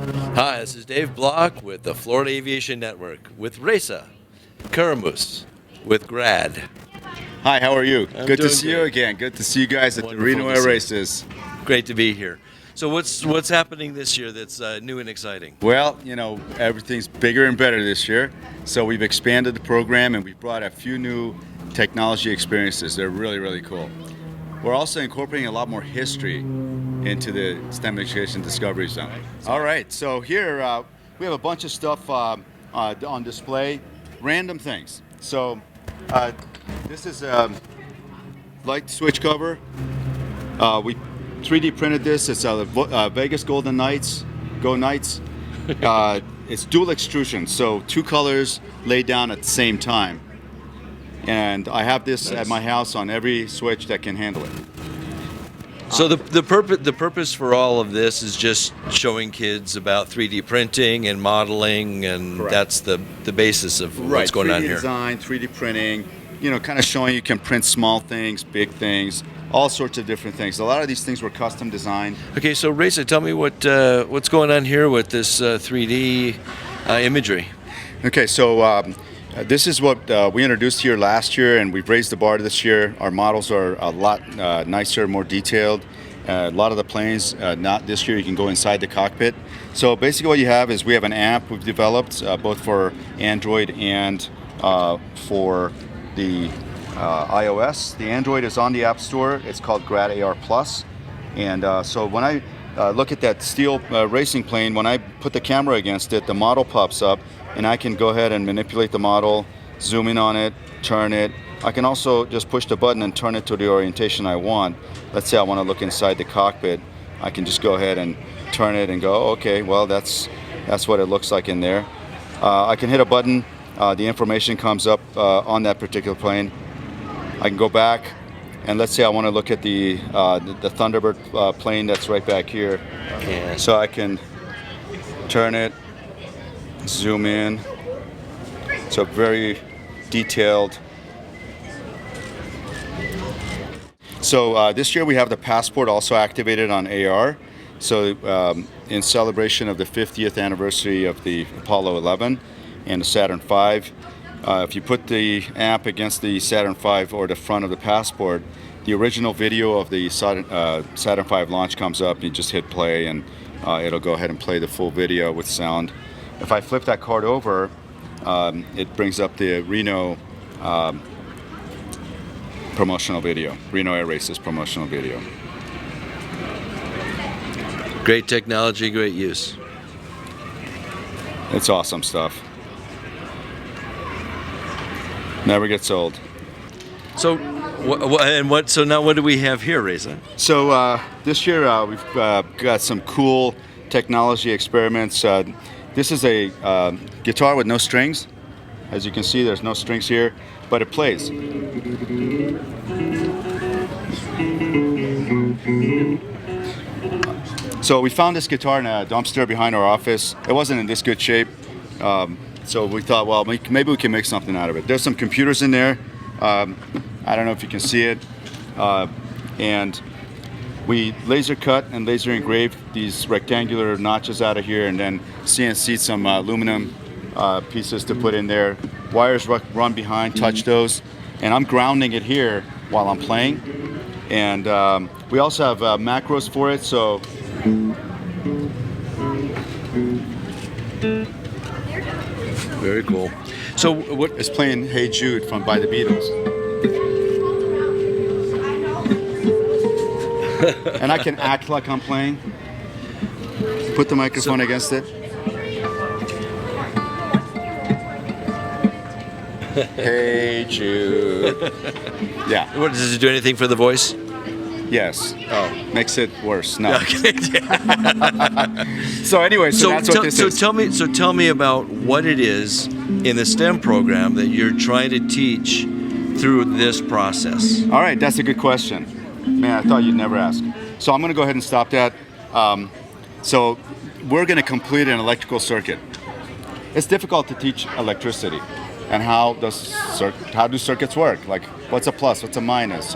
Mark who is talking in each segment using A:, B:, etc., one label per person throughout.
A: Hi, this is Dave Block with the Florida Aviation Network with Reza Karamooz with GRADD.
B: Hi, how are you?
A: I'm
B: Good to
A: doing
B: see you
A: great.
B: again. Good to see you guys at
A: Wonderful
B: the Reno
A: to
B: Air
A: see you.
B: Races.
A: Great to be here. So what's happening this year that's new and exciting?
B: Well, everything's bigger and better this year. So we've expanded the program and we've brought a few new technology experiences. They're really, really cool. We're also incorporating a lot more history into the STEM Education Discovery Zone. All right, so here we have a bunch of stuff on display, random things. So this is a light switch cover. We 3D printed this. It's Vegas Golden Knights, Go Knights. It's dual extrusion, so two colors laid down at the same time. And I have this at my house on every switch that can handle it.
A: So the purpose for all of this is just showing kids about 3D printing and modeling, and
B: Correct.
A: that's the basis of what's going on
B: 3D
A: here.
B: design, 3D printing, kind of showing you can print small things, big things, all sorts of different things. A lot of these things were custom designed.
A: Okay, so Reza, tell me what's going on here with this 3D imagery.
B: Okay, so this is what we introduced here last year, and we've raised the bar this year. Our models are a lot nicer, more detailed. A lot of the planes, not this year, you can go inside the cockpit. So basically what you have is we have an app we've developed both for Android and for the iOS. The Android is on the App Store. It's called GRADD AR Plus. And so when I look at that steel racing plane, when I put the camera against it, the model pops up, and I can go ahead and manipulate the model, zoom in on it, turn it. I can also just push the button and turn it to the orientation I want. Let's say I want to look inside the cockpit. I can just go ahead and turn it and go, okay, well, that's what it looks like in there. I can hit a button. The information comes up on that particular plane. I can go back, and let's say I want to look at the Thunderbird plane that's right back here.
A: Yeah.
B: So I can turn it, zoom in. So very detailed. So this year we have the passport also activated on AR. So in celebration of the 50th anniversary of the Apollo 11 and the Saturn V, if you put the app against the Saturn V or the front of the passport, the original video of the Saturn V launch comes up. You just hit play, and it'll go ahead and play the full video with sound. If I flip that card over, it brings up the Reno promotional video, Reno Air Races promotional video.
A: Great technology, great use.
B: It's awesome stuff. Never gets old.
A: So, So now what do we have here, Reza?
B: So this year we've got some cool technology experiments. This is a guitar with no strings. As you can see, there's no strings here, but it plays. So we found this guitar in a dumpster behind our office. It wasn't in this good shape. So we thought, well, maybe we can make something out of it. There's some computers in there. I don't know if you can see it. And we laser cut and laser engraved these rectangular notches out of here, and then CNC'd some aluminum pieces to put in there. Wires run behind, touch those. And I'm grounding it here while I'm playing. And we also have macros for it, so
A: Very cool. So
B: what is playing Hey Jude by the Beatles. And I can act like I'm playing. Put the microphone against it. Hey Jude. Yeah.
A: What, does it do anything for the voice?
B: Yes. Oh, makes it worse. No.
A: Okay.
B: So anyway, so that's what this is.
A: Tell me about what it is in the STEM program that you're trying to teach through this process.
B: All right, that's a good question. Man, I thought you'd never ask. So I'm going to go ahead and stop that. So we're going to complete an electrical circuit. It's difficult to teach electricity. And how do circuits work? Like, what's a plus? What's a minus?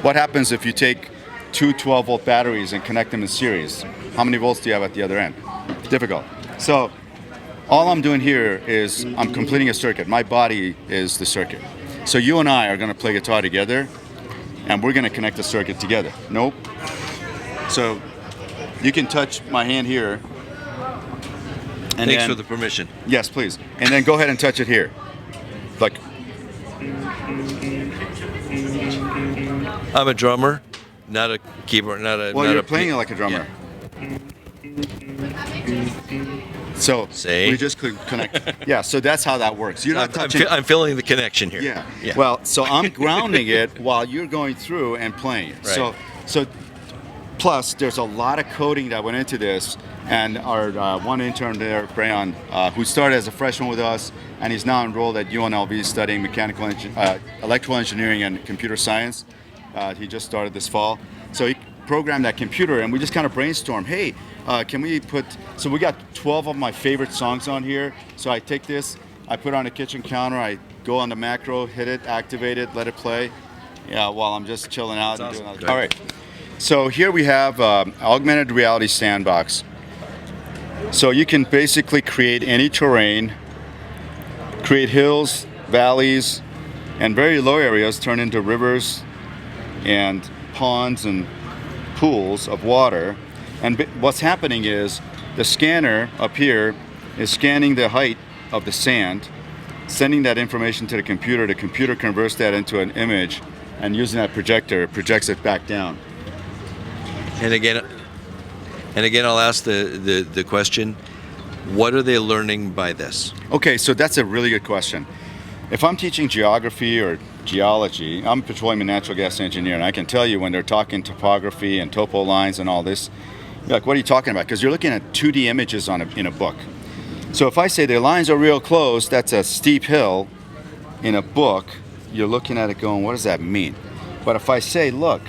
B: What happens if you take two 12-volt batteries and connect them in series? How many volts do you have at the other end? Difficult. So all I'm doing here is I'm completing a circuit. My body is the circuit. So you and I are going to play guitar together, and we're going to connect the circuit together. Nope. So you can touch my hand here. And
A: Thanks
B: then,
A: for the permission.
B: yes, please. And then go ahead and touch it here. Like,
A: I'm a drummer, not a keyboard, not a.
B: well,
A: not
B: you're
A: a
B: playing it like a drummer. So
A: See?
B: we just could connect. Yeah, so that's how that works. You're not
A: I'm,
B: touching.
A: I'm feeling the connection here.
B: Yeah. Well, so I'm grounding it while you're going through and playing it.
A: Right.
B: So plus there's a lot of coding that went into this, and our one intern there, Brayon, who started as a freshman with us, and he's now enrolled at UNLV studying electrical engineering and computer science. He just started this fall. So he programmed that computer, and we just kind of brainstormed, hey, can we put, so we got 12 of my favorite songs on here. So I take this, I put it on a kitchen counter, I go on the macro, hit it, activate it, let it play, while I'm just chilling out.
A: That's
B: and
A: awesome.
B: doing all right. So here we have augmented reality sandbox. So you can basically create any terrain, create hills, valleys, and very low areas turn into rivers and ponds and pools of water. And what's happening is the scanner up here is scanning the height of the sand, sending that information to the computer. The computer converts that into an image, and using that projector, projects it back down.
A: And again, I'll ask the question: what are they learning by this?
B: Okay, so that's a really good question. If I'm teaching geography or geology, I'm a petroleum and natural gas engineer, and I can tell you when they're talking topography and topo lines and all this, you're like, what are you talking about? Because you're looking at 2D images in a book. So if I say the lines are real close, that's a steep hill. In a book, you're looking at it going, what does that mean? But if I say, look,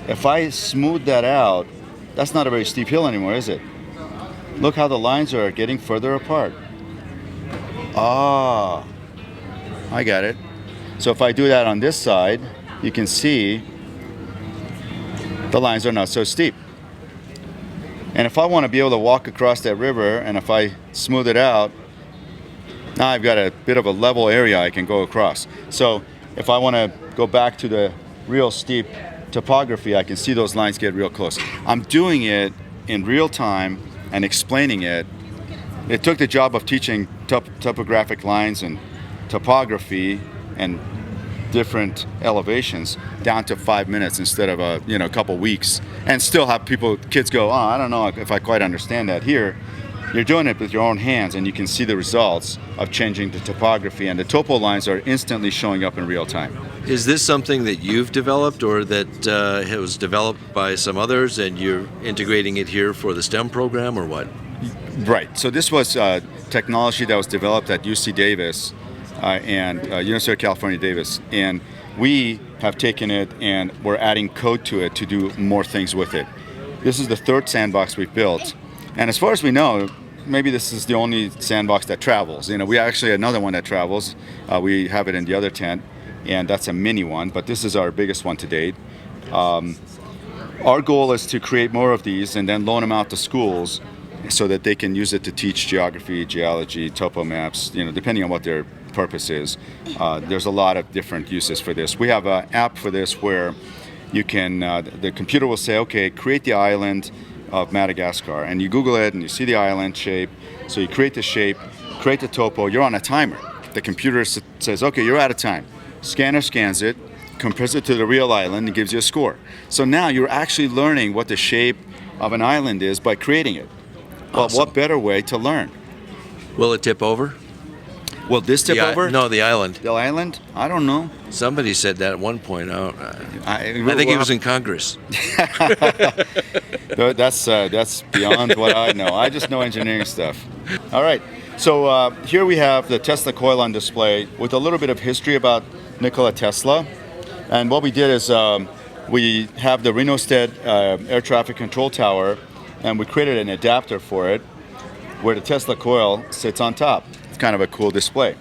B: if I smooth that out, that's not a very steep hill anymore, is it? Look how the lines are getting further apart. Ah, I got it. So if I do that on this side, you can see the lines are not so steep. And if I want to be able to walk across that river, and if I smooth it out, now I've got a bit of a level area I can go across. So if I want to go back to the real steep topography, I can see those lines get real close. I'm doing it in real time and explaining it. It took the job of teaching topographic lines and topography and different elevations down to 5 minutes instead of a couple weeks, and still have kids go, oh, I don't know if I quite understand that. Here you're doing it with your own hands, and you can see the results of changing the topography, and the topo lines are instantly showing up in real time.
A: Is this something that you've developed, or that was developed by some others, and you're integrating it here for the STEM program, or what?
B: Right. So this was technology that was developed at UC Davis and University of California, Davis, and we have taken it and we're adding code to it to do more things with it. This is the third sandbox we've built, and as far as we know, maybe this is the only sandbox that travels. We actually have another one that travels. We have it in the other tent, and that's a mini one, but this is our biggest one to date. Our goal is to create more of these and then loan them out to schools so that they can use it to teach geography, geology, topo maps, depending on what their purpose is. There's a lot of different uses for this. We have an app for this where you can, the computer will say, okay, create the island of Madagascar, and you Google it and you see the island shape. So you create the shape, create the topo, you're on a timer. The computer says, okay, you're out of time. Scanner scans it, compares it to the real island, and gives you a score. So now you're actually learning what the shape of an island is by creating it. Well,
A: Awesome.
B: What better way to learn?
A: Will it tip over?
B: Will this tip over?
A: No, the island.
B: The island? I don't know.
A: Somebody said that at one point. I think
B: well,
A: it was in Congress.
B: That's beyond what I know. I just know engineering stuff. All right. So here we have the Tesla Coil on display with a little bit of history about Nikola Tesla. And what we did is we have the Reno Air Traffic Control Tower, and we created an adapter for it where the Tesla coil sits on top. It's kind of a cool display.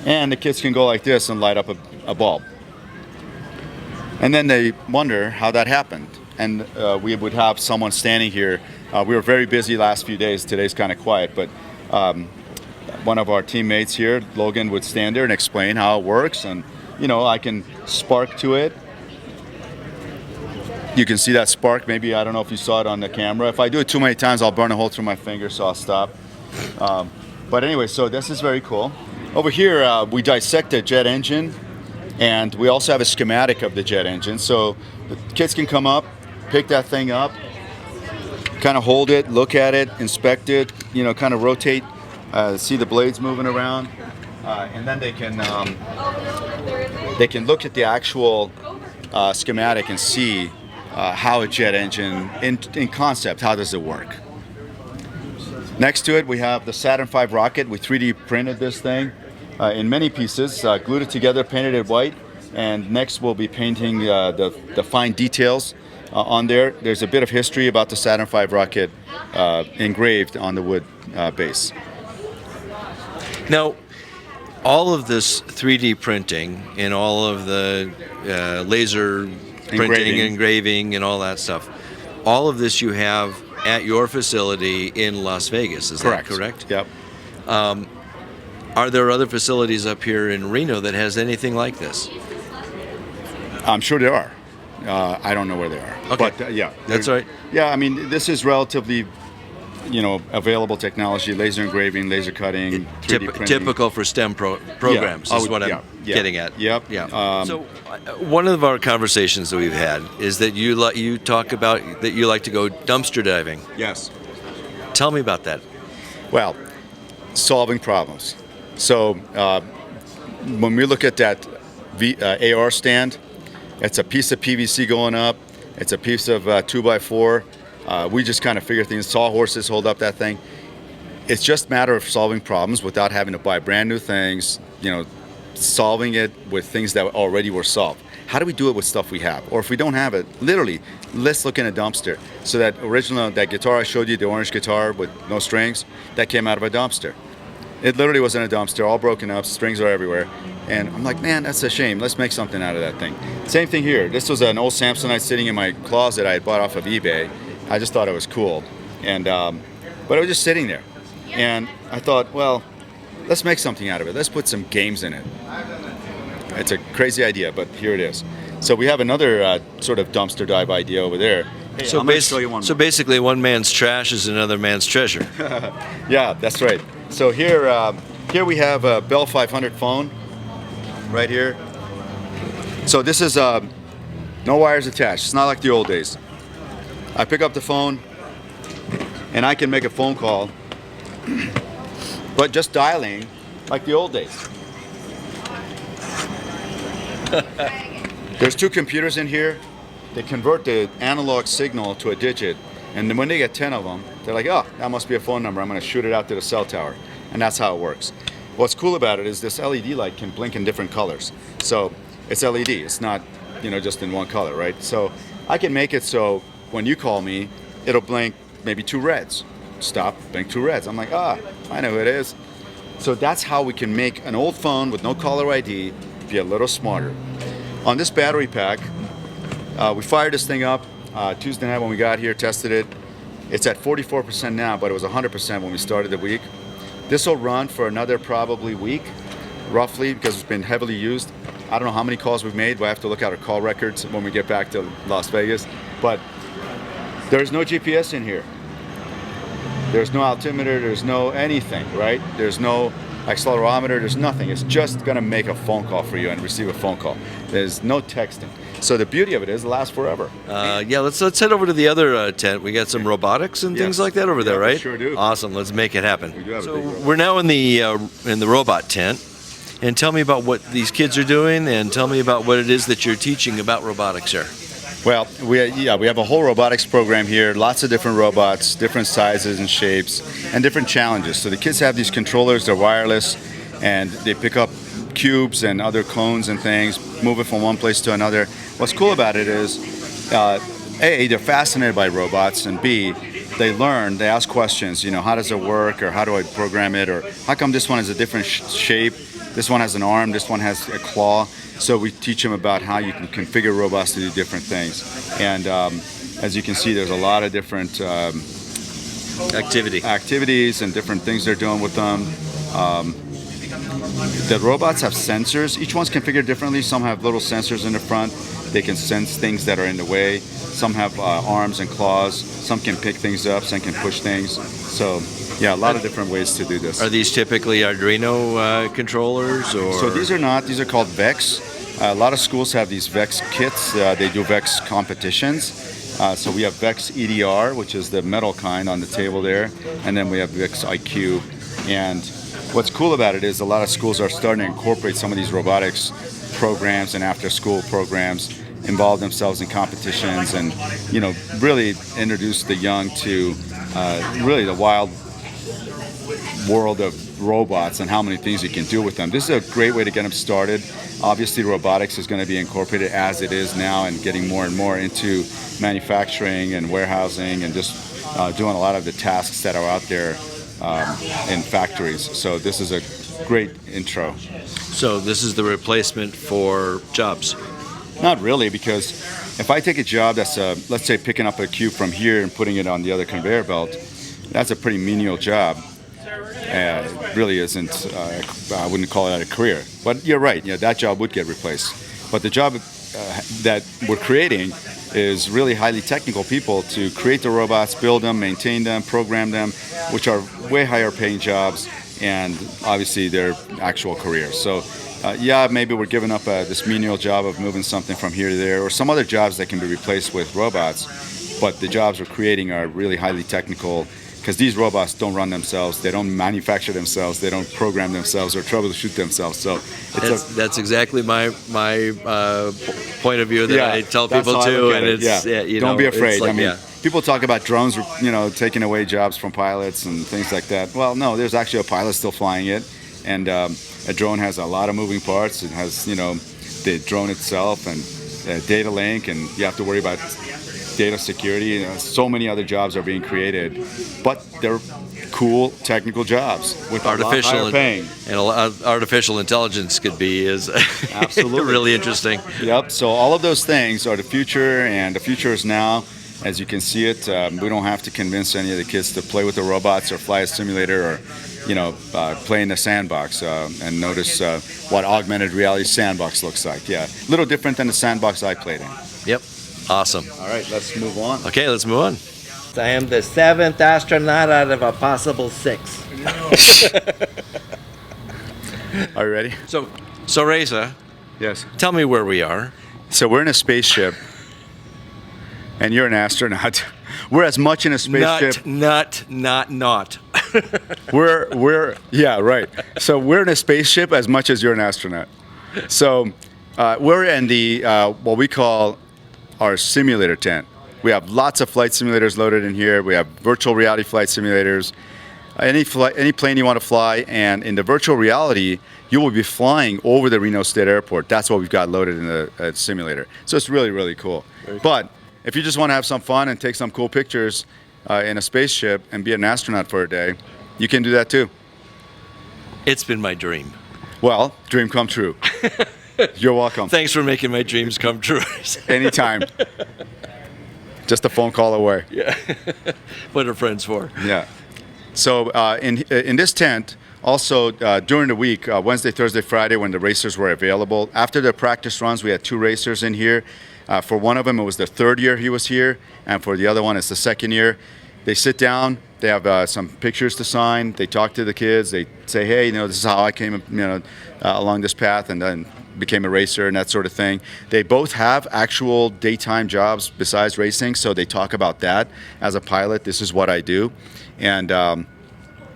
B: And the kids can go like this and light up a bulb. And then they wonder how that happened. And we would have someone standing here We were very busy last few days. Today's kind of quiet, but one of our teammates here, Logan, would stand there and explain how it works, and I can spark to it. You can see that spark. Maybe, I don't know if you saw it on the camera. If I do it too many times, I'll burn a hole through my finger, so I'll stop. But anyway, so this is very cool. Over here, we dissect the jet engine, and we also have a schematic of the jet engine. So the kids can come up, pick that thing up, kind of hold it, look at it, inspect it, kind of rotate, see the blades moving around, and then they can look at the actual schematic and see how a jet engine, in concept, how does it work. Next to it, we have the Saturn V rocket. We 3D printed this thing in many pieces, glued it together, painted it white, and next we'll be painting the fine details on there. There's a bit of history about the Saturn V rocket engraved on the wood base.
A: Now, all of this 3D printing and all of the laser printing, engraving, and all that stuff, all of this you have at your facility in Las Vegas, is that correct?
B: Yep.
A: Are there other facilities up here in Reno that has anything like this?
B: I'm sure there are. I don't know where they are.
A: Okay.
B: But yeah.
A: That's right.
B: Yeah, I mean, this is relatively, available technology, laser engraving, laser cutting, 3D printing.
A: Typical for STEM programs is what I'm getting at.
B: Yep.
A: Yeah. So one of our conversations that we've had is that you talk about that you like to go dumpster diving.
B: Yes.
A: Tell me about that.
B: Well, solving problems. So when we look at that AR stand, it's a piece of PVC going up. It's a piece of 2x4. We just kind of figure things. Sawhorses hold up that thing. It's just a matter of solving problems without having to buy brand new things. Solving it with things that already were solved. How do we do it with stuff we have? Or if we don't have it, literally, let's look in a dumpster. So that guitar I showed you, the orange guitar with no strings, that came out of a dumpster. It literally was in a dumpster, all broken up, strings are everywhere. And I'm like, man, that's a shame. Let's make something out of that thing. Same thing here. This was an old Samsonite sitting in my closet I had bought off of eBay. I just thought it was cool. And but it was just sitting there. And I thought, well, let's make something out of it. Let's put some games in it. It's a crazy idea, but here it is. So we have another sort of dumpster dive idea over there. Hey,
A: so, basically, one man's trash is another man's treasure.
B: Yeah, that's right. So here we have a Bell 500 phone right here. So this is no wires attached. It's not like the old days. I pick up the phone and I can make a phone call, but just dialing like the old days. There's two computers in here. They convert the analog signal to a digit, and then when they get 10 of them, they're like, oh, that must be a phone number. I'm going to shoot it out to the cell tower. And that's how it works. What's cool about it is this LED light can blink in different colors. So it's LED. It's not, just in one color, right? So I can make it so when you call me, it'll blink maybe 2 reds. Stop, blink 2 reds. I'm like, I know who it is. So that's how we can make an old phone with no caller ID be a little smarter. On this battery pack, we fired this thing up Tuesday night when we got here, tested it. It's at 44% now, but it was 100% when we started the week. This will run for another probably week, roughly, because it's been heavily used. I don't know how many calls we've made, but I have to look at our call records when we get back to Las Vegas. But there's no GPS in here. There's no altimeter, there's no anything, right? There's no accelerometer, there's nothing. It's just gonna make a phone call for you and receive a phone call. There's no texting. So the beauty of it is it lasts forever.
A: Yeah, let's head over to the other tent. We got some robotics and things like that over there, right?
B: We sure do.
A: Awesome. Let's make it happen.
B: We do have
A: so
B: a big robot.
A: We're now in the robot tent, and tell me about what these kids are doing, and tell me about what it is that you're teaching about robotics here.
B: Well, we have a whole robotics program here. Lots of different robots, different sizes and shapes, and different challenges. So the kids have these controllers. They're wireless, and they pick up cubes and other cones and things, move it from one place to another. What's cool about it is, A, they're fascinated by robots, and B, they learn, they ask questions, how does it work, or how do I program it, or how come this one has a different shape, this one has an arm, this one has a claw. So we teach them about how you can configure robots to do different things. And as you can see, there's a lot of different activities and different things they're doing with them. The robots have sensors. Each one's configured differently. Some have little sensors in the front. They can sense things that are in the way. Some have arms and claws. Some can pick things up. Some can push things. So, yeah, a lot of different ways to do this.
A: Are these typically Arduino controllers? Or?
B: So these are not. These are called VEX. A lot of schools have these VEX kits. They do VEX competitions. So we have VEX EDR, which is the metal kind on the table there. And then we have VEX IQ. And what's cool about it is a lot of schools are starting to incorporate some of these robotics programs and after-school programs, involve themselves in competitions, and really introduce the young to really the wild world of robots and how many things you can do with them. This is a great way to get them started. Obviously, robotics is going to be incorporated as it is now and getting more and more into manufacturing and warehousing and just doing a lot of the tasks that are out there in factories. So this is a great intro.
A: So this is the replacement for jobs?
B: Not really, because if I take a job that's, let's say, picking up a cube from here and putting it on the other conveyor belt, that's a pretty menial job. It really isn't, I wouldn't call it a career. But you're right, that job would get replaced. But the job that we're creating is really highly technical people to create the robots, build them, maintain them, program them, which are way higher paying jobs, and obviously they're actual careers. So maybe we're giving up this menial job of moving something from here to there, or some other jobs that can be replaced with robots, but the jobs we're creating are really highly technical, because these robots don't run themselves, they don't manufacture themselves, they don't program themselves or troubleshoot themselves. So
A: that's exactly my point of view that I tell people too, and it's
B: don't be afraid.
A: Like,
B: people talk about drones, taking away jobs from pilots and things like that. Well, no, there's actually a pilot still flying it, and a drone has a lot of moving parts. It has the drone itself and data link, and you have to worry about data security. So many other jobs are being created, but they're cool technical jobs with artificial paying.
A: And artificial intelligence could be absolutely really interesting.
B: Yep. So all of those things are the future, and the future is now. As you can see it, we don't have to convince any of the kids to play with the robots or fly a simulator or play in the Sandbox and notice what augmented reality Sandbox looks like. Yeah, a little different than the Sandbox I played in.
A: Yep. Awesome.
B: All right, let's move on.
A: Okay, let's move on.
C: I am the 7th astronaut out of a possible 6.
B: Are you ready?
A: So Reza,
B: yes.
A: Tell me where we are.
B: So we're in a spaceship, and you're an astronaut. We're as much in a spaceship.
A: Not.
B: We're yeah, right. So we're in a spaceship as much as you're an astronaut. So we're in the what we call our simulator tent. We have lots of flight simulators loaded in here. We have virtual reality flight simulators. Any plane you want to fly, and in the virtual reality, you will be flying over the Reno State Airport. That's what we've got loaded in the simulator. So it's really, really cool. But if you just want to have some fun and take some cool pictures in a spaceship and be an astronaut for a day, you can do that too.
A: It's been my dream.
B: Well, dream come true. You're welcome.
A: Thanks for making my dreams come true.
B: Anytime. Just a phone call away.
A: Yeah. What are friends for?
B: Yeah. So in this tent, also during the week, Wednesday, Thursday, Friday, when the racers were available, after the practice runs, we had 2 racers in here. For one of them, it was the 3rd year he was here, and for the other one, it's the 2nd year. They sit down, they have some pictures to sign, they talk to the kids, they say, hey, this is how I came along this path and then became a racer and that sort of thing. They both have actual daytime jobs besides racing, so they talk about that. As a pilot, this is what I do. And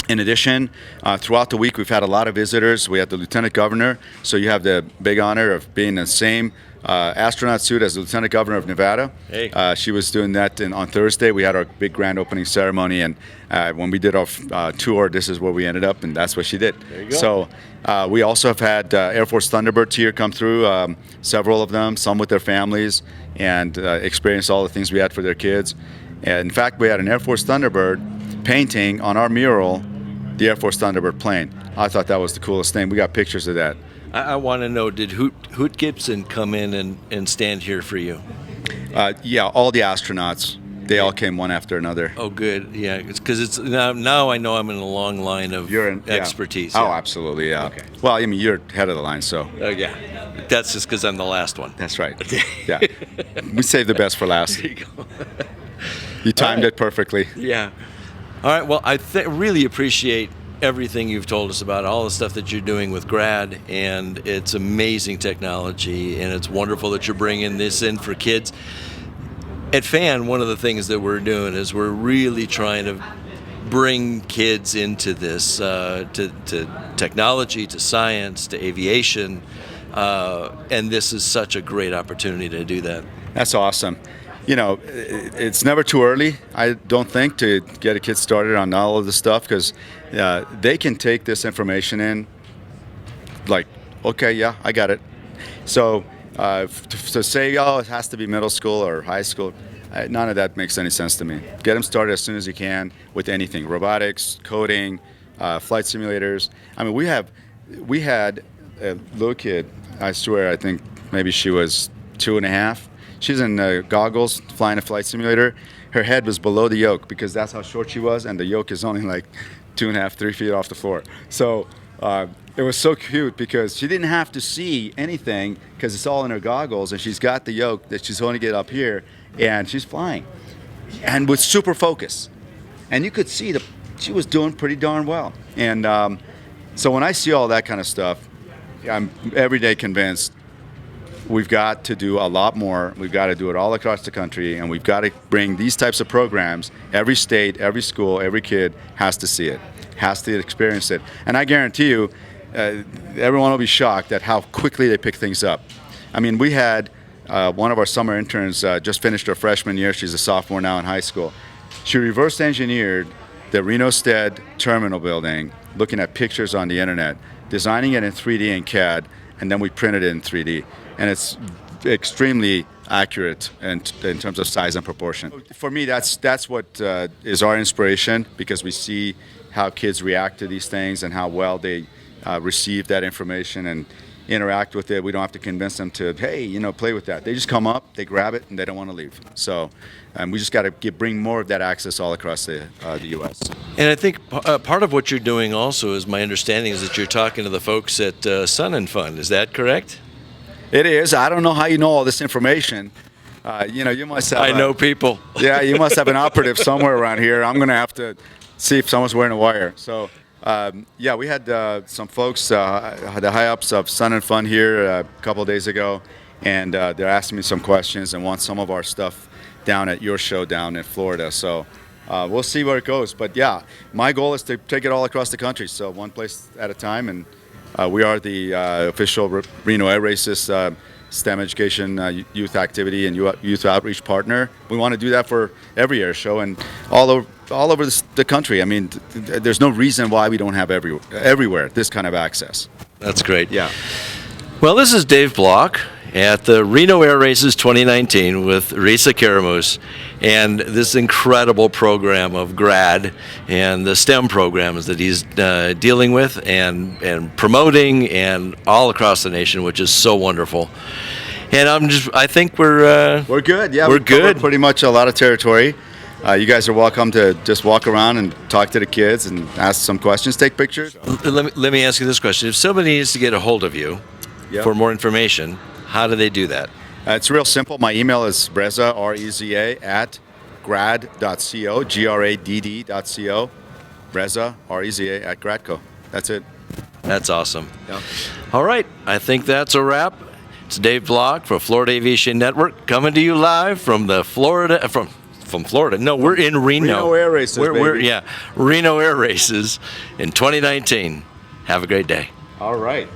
B: in addition, throughout the week, we've had a lot of visitors. We had the Lieutenant Governor, so you have the big honor of being in the same astronaut suit as the Lieutenant Governor of Nevada. Hey. She was doing that on Thursday. We had our big grand opening ceremony, and when we did our tour, this is where we ended up, and that's what she did.
A: There you go.
B: So we also have had Air Force Thunderbirds here come through, several of them, some with their families, and experience all the things we had for their kids. And in fact, we had an Air Force Thunderbird painting on our mural the Air Force Thunderbird plane. I thought that was the coolest thing. We got pictures of that.
A: I want to know, did Hoot Gibson come in and stand here for you?
B: Yeah, all the astronauts they all came one after another.
A: Oh, good. Yeah, it's because it's now I know I'm in a long line of
B: Yeah.
A: expertise.
B: Oh,
A: Yeah.
B: absolutely, yeah.
A: Okay.
B: Well, I mean, you're head of the line, so.
A: Yeah. That's just because I'm the last one.
B: That's right. Yeah. We saved the best for last.
A: There you go.
B: You timed
A: right.
B: it perfectly.
A: Yeah. All right. Well, I really appreciate everything you've told us about, all the stuff that you're doing with GRADD, and it's amazing technology, and it's wonderful that you're bringing this in for kids. At FAN, one of the things that we're doing is we're really trying to bring kids into this, to technology, to science, to aviation, and this is such a great opportunity to do that.
B: That's awesome. You know, it's never too early, I don't think, to get a kid started on all of this stuff, because they can take this information in like, okay, yeah, I got it. So to say, oh, it has to be middle school or high school, none of that makes any sense to me. Get them started as soon as you can with anything: robotics, coding, flight simulators. I mean, we had a little kid, I swear, I think maybe she was 2.5. She's in goggles, flying a flight simulator. Her head was below the yoke because that's how short she was, and the yoke is only like 2.5, 3 feet off the floor. So it was so cute because she didn't have to see anything because it's all in her goggles, and she's got the yoke that she's only get up here, and she's flying, and with super focus. And you could see she was doing pretty darn well. And so when I see all that kind of stuff, I'm every day convinced we've got to do a lot more. We've got to do it all across the country, and we've got to bring these types of programs. Every state, every school, every kid has to see it, has to experience it. And I guarantee you, everyone will be shocked at how quickly they pick things up. I mean, we had one of our summer interns just finished her freshman year. She's a sophomore now in high school. She reverse engineered the Reno Stead terminal building, looking at pictures on the internet, designing it in 3D and CAD, and then we printed it in 3D. And it's extremely accurate in terms of size and proportion. For me, that's what is our inspiration, because we see how kids react to these things and how well they receive that information and interact with it. We don't have to convince them to, hey, play with that. They just come up, they grab it, and they don't want to leave. So we just got to bring more of that access all across the U.S.
A: And I think part of what you're doing also, is my understanding, is that you're talking to the folks at Sun and Fun. Is that correct?
B: It is. I don't know how you know all this information. You must have.
A: I know people.
B: Yeah, you must have an operative somewhere around here. I'm going to have to see if someone's wearing a wire. So, yeah, we had some folks, the high-ups of Sun and Fun here a couple of days ago, and they're asking me some questions and want some of our stuff down at your show down in Florida. So we'll see where it goes. But, yeah, my goal is to take it all across the country, so one place at a time. And we are the official Reno Air Races STEM education youth activity and youth outreach partner. We want to do that for every air show and all over the country. I mean, there's no reason why we don't have everywhere this kind of access.
A: That's great.
B: Yeah.
A: Well, this is Dave Block at the Reno Air Races 2019 with Reza Karamooz, and this incredible program of GRADD and the STEM programs that he's dealing with and promoting and all across the nation, which is so wonderful. And I think we're
B: good. Yeah,
A: we're good.
B: Covered pretty much a lot of territory. You guys are welcome to just walk around and talk to the kids and ask some questions, take pictures.
A: Let me ask you this question: if somebody needs to get a hold of you for more information, how do they do that?
B: It's real simple. My email is Reza, R-E-Z-A, at gradd.co, G-R-A-D-D.co. Reza, R-E-Z-A, at GRADCO. That's it.
A: That's awesome.
B: Yeah.
A: All right, I think that's a wrap. It's Dave Block for Florida Aviation Network, coming to you live from from Florida. No, we're in Reno.
B: Reno Air Races,
A: Reno Air Races in 2019. Have a great day.
B: All right.